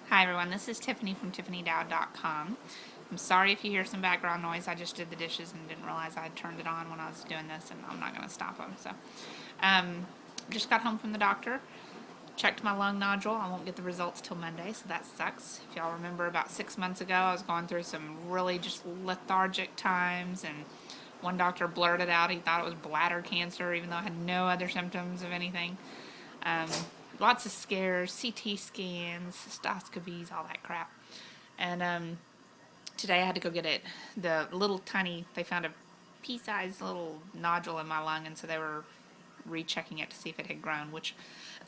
Hi everyone, this is Tiffany from TiffanyDowd.com. I'm sorry if you hear some background noise. I just did the dishes and didn't realize I had turned it on when I was doing this, and I'm not going to stop them. So, just got home from the doctor, checked my lung nodule. I won't get the results till Monday, so that sucks. If y'all remember, about 6 months ago, I was going through some really just lethargic times, and one doctor blurted out he thought it was bladder cancer, even though I had no other symptoms of anything. Lots of scares, CT scans, cystoscopies, all that crap. And today I had to go get it. The little tiny, they found a pea-sized little nodule in my lung, and so they were rechecking it to see if it had grown, which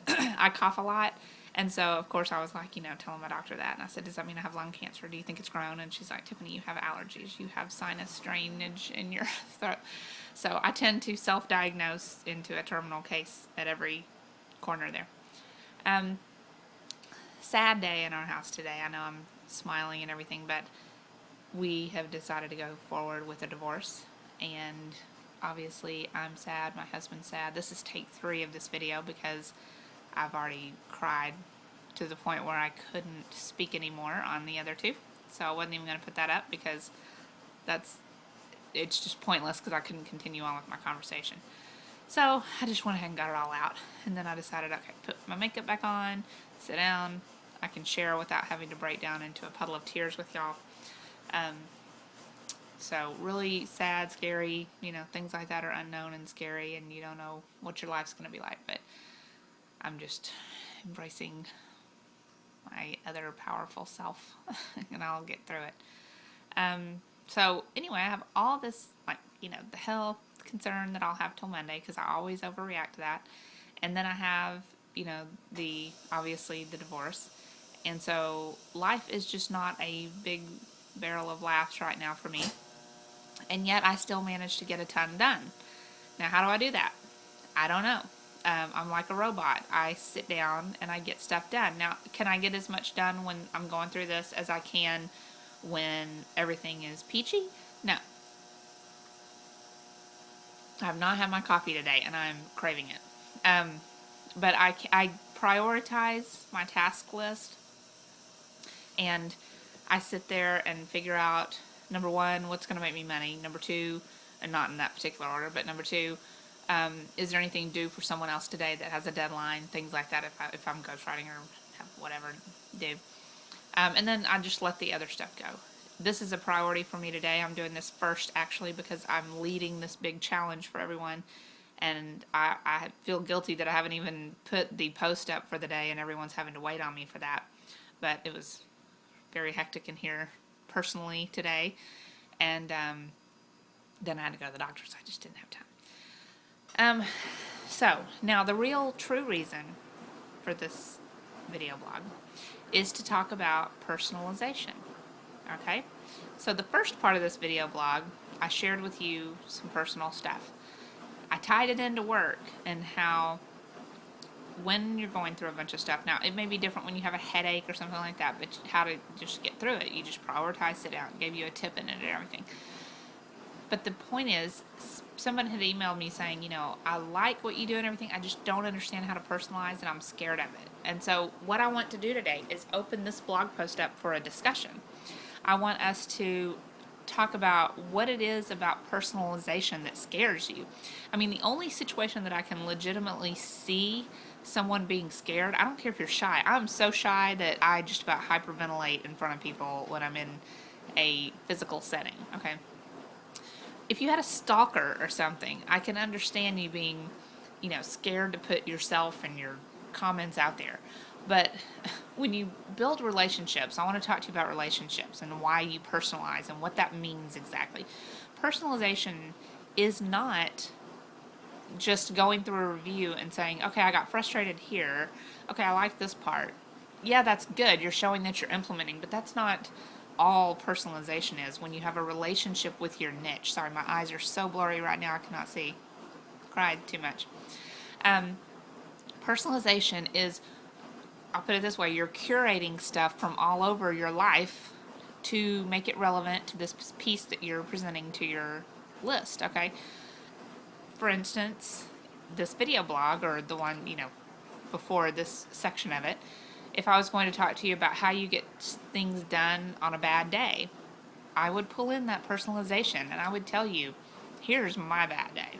I cough a lot. And so, of course, I was like, telling my doctor that. And I said, does that mean I have lung cancer? Do you think it's grown? And she's like, Tiffany, you have allergies. You have sinus drainage in your throat. So I tend to self-diagnose into a terminal case at every corner there. Sad day in our house today. I know I'm smiling and everything, but we have decided to go forward with a divorce, and obviously I'm sad, my husband's sad. This is take 3 of this video because I've already cried to the point where I couldn't speak anymore on the other 2, so I wasn't even going to put that up because it's just pointless because I couldn't continue on with my conversation. So I just went ahead and got it all out, and then I decided, okay, put my makeup back on, sit down, I can share without having to break down into a puddle of tears with y'all. So really sad, scary, things like that are unknown and scary, and you don't know what your life's going to be like, but I'm just embracing my other powerful self, and I'll get through it. So anyway, I have all this, the health concern that I'll have till Monday because I always overreact to that. And then I have, obviously the divorce. And so life is just not a big barrel of laughs right now for me. And yet I still manage to get a ton done. Now, how do I do that? I don't know. I'm like a robot. I sit down and I get stuff done. Now, can I get as much done when I'm going through this as I can when everything is peachy? No. I have not had my coffee today, and I'm craving it. But I prioritize my task list, and I sit there and figure out, number 1, what's going to make me money. Number 2, and not in that particular order, but number 2, is there anything due for someone else today that has a deadline, things like that, if I'm ghostwriting or have whatever do. And then I just let the other stuff go. This is a priority for me today. I'm doing this first, actually, because I'm leading this big challenge for everyone, and I feel guilty that I haven't even put the post up for the day, and everyone's having to wait on me for that. But it was very hectic in here personally today, and then I had to go to the doctor, so I just didn't have time. So now the real true reason for this video blog is to talk about personalization. Okay, so the first part of this video blog, I shared with you some personal stuff. I tied it into work and how when you're going through a bunch of stuff, now it may be different when you have a headache or something like that, but how to just get through it. You just prioritize, sit down, gave you a tip in it and everything. But the point is, someone had emailed me saying, I like what you do and everything, I just don't understand how to personalize and I'm scared of it. And so what I want to do today is open this blog post up for a discussion. I want us to talk about what it is about personalization that scares you. I mean, the only situation that I can legitimately see someone being scared, I don't care if you're shy. I'm so shy that I just about hyperventilate in front of people when I'm in a physical setting, okay? If you had a stalker or something, I can understand you being, scared to put yourself and your comments out there. But when you build relationships, I want to talk to you about relationships and why you personalize and what that means exactly. Personalization is not just going through a review and saying, okay, I got frustrated here. Okay, I like this part. Yeah, that's good. You're showing that you're implementing, but that's not all personalization is. When you have a relationship with your niche. Sorry, my eyes are so blurry right now, I cannot see. Cried too much. Personalization is, I'll put it this way, you're curating stuff from all over your life to make it relevant to this piece that you're presenting to your list, okay? For instance, this video blog, or the one, before this section of it, if I was going to talk to you about how you get things done on a bad day, I would pull in that personalization and I would tell you, here's my bad day.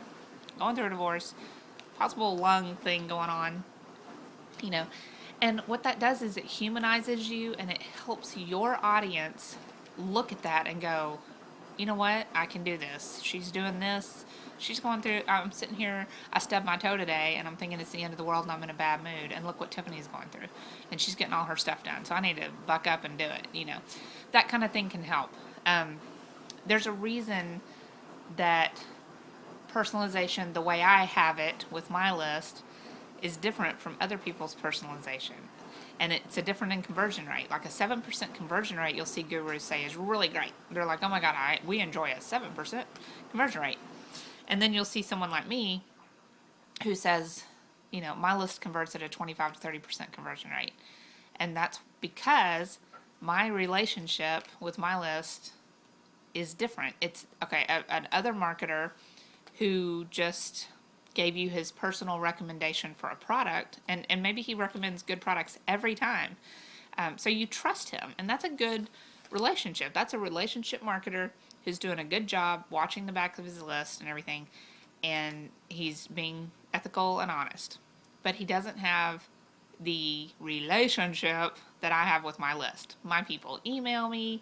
Going through a divorce, possible lung thing going on, you know. And what that does is it humanizes you and it helps your audience look at that and go, you know what, I can do this. She's doing this. She's going through, I'm sitting here, I stubbed my toe today, and I'm thinking it's the end of the world and I'm in a bad mood. And look what Tiffany's going through. And she's getting all her stuff done. So I need to buck up and do it, you know. That kind of thing can help. There's a reason that personalization, the way I have it with my list, is different from other people's personalization. And it's a different in conversion rate. Like a 7% conversion rate, you'll see gurus say is really great. They're like, oh my God, we enjoy a 7% conversion rate. And then you'll see someone like me who says, you know, my list converts at a 25 to 30% conversion rate. And that's because my relationship with my list is different. It's, okay, another marketer who just gave you his personal recommendation for a product, and maybe he recommends good products every time. So you trust him, and that's a good relationship. That's a relationship marketer who's doing a good job watching the back of his list and everything, and he's being ethical and honest. But he doesn't have the relationship that I have with my list. My people email me,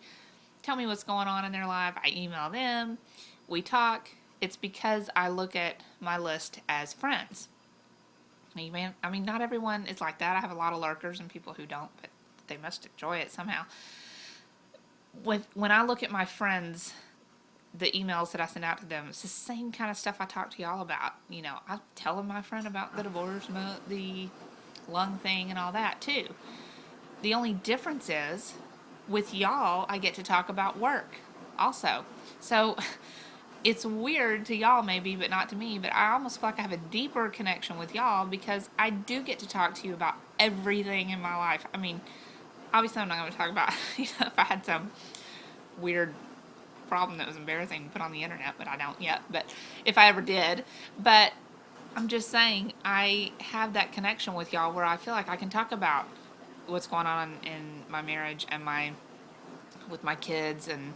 tell me what's going on in their life. I email them, we talk. It's because I look at my list as friends. I mean, not everyone is like that. I have a lot of lurkers and people who don't, but they must enjoy it somehow. When I look at my friends, the emails that I send out to them, it's the same kind of stuff I talk to y'all about. You know, I'm telling my friend about the divorce, about the lung thing and all that too. The only difference is with y'all, I get to talk about work also. So it's weird to y'all maybe, but not to me, but I almost feel like I have a deeper connection with y'all because I do get to talk to you about everything in my life. I mean, obviously I'm not going to talk about, you know, if I had some weird problem that was embarrassing to put on the internet, but I don't yet, but if I ever did. But I'm just saying, I have that connection with y'all where I feel like I can talk about what's going on in my marriage and with my kids and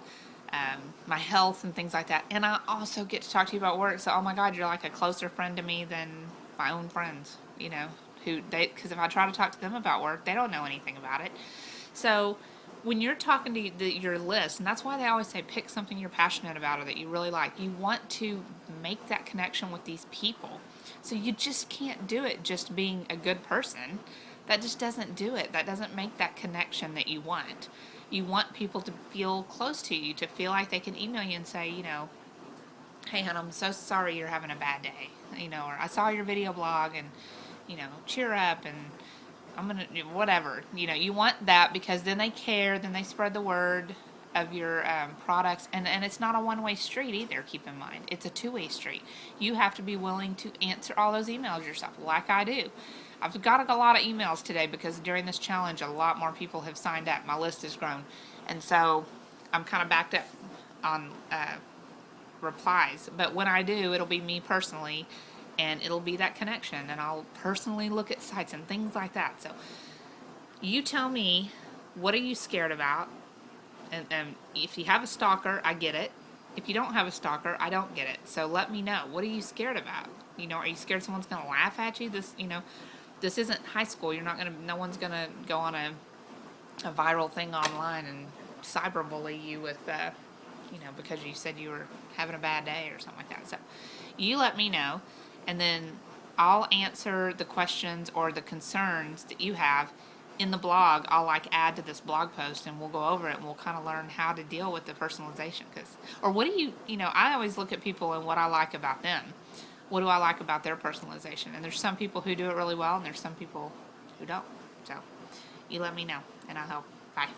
my health and things like that. And I also get to talk to you about work. So, oh my God, you're like a closer friend to me than my own friends, you know, because if I try to talk to them about work, they don't know anything about it. So when you're talking to your list, and that's why they always say pick something you're passionate about or that you really like, you want to make that connection with these people. So you just can't do it just being a good person. That just doesn't do it. That doesn't make that connection that you want. You want people to feel close to you, to feel like they can email you and say, you know, hey, hon, I'm so sorry you're having a bad day. You know, or I saw your video blog and, you know, cheer up and I'm going to, whatever. You know, you want that because then they care, then they spread the word of your products. And it's not a one-way street either, keep in mind. It's a two-way street. You have to be willing to answer all those emails yourself, like I do. I've got a lot of emails today because during this challenge, a lot more people have signed up. My list has grown. And so I'm kind of backed up on replies. But when I do, it'll be me personally, and it'll be that connection. And I'll personally look at sites and things like that. So you tell me, what are you scared about? And if you have a stalker, I get it. If you don't have a stalker, I don't get it. So let me know. What are you scared about? You know, are you scared someone's going to laugh at you? This isn't high school. No one's going to go on a viral thing online and cyberbully you with, because you said you were having a bad day or something like that. So you let me know, and then I'll answer the questions or the concerns that you have in the blog. I'll add to this blog post and we'll go over it and we'll kind of learn how to deal with the personalization. I always look at people and what I like about them. What do I like about their personalization? And there's some people who do it really well and there's some people who don't. So you let me know and I'll help. Bye.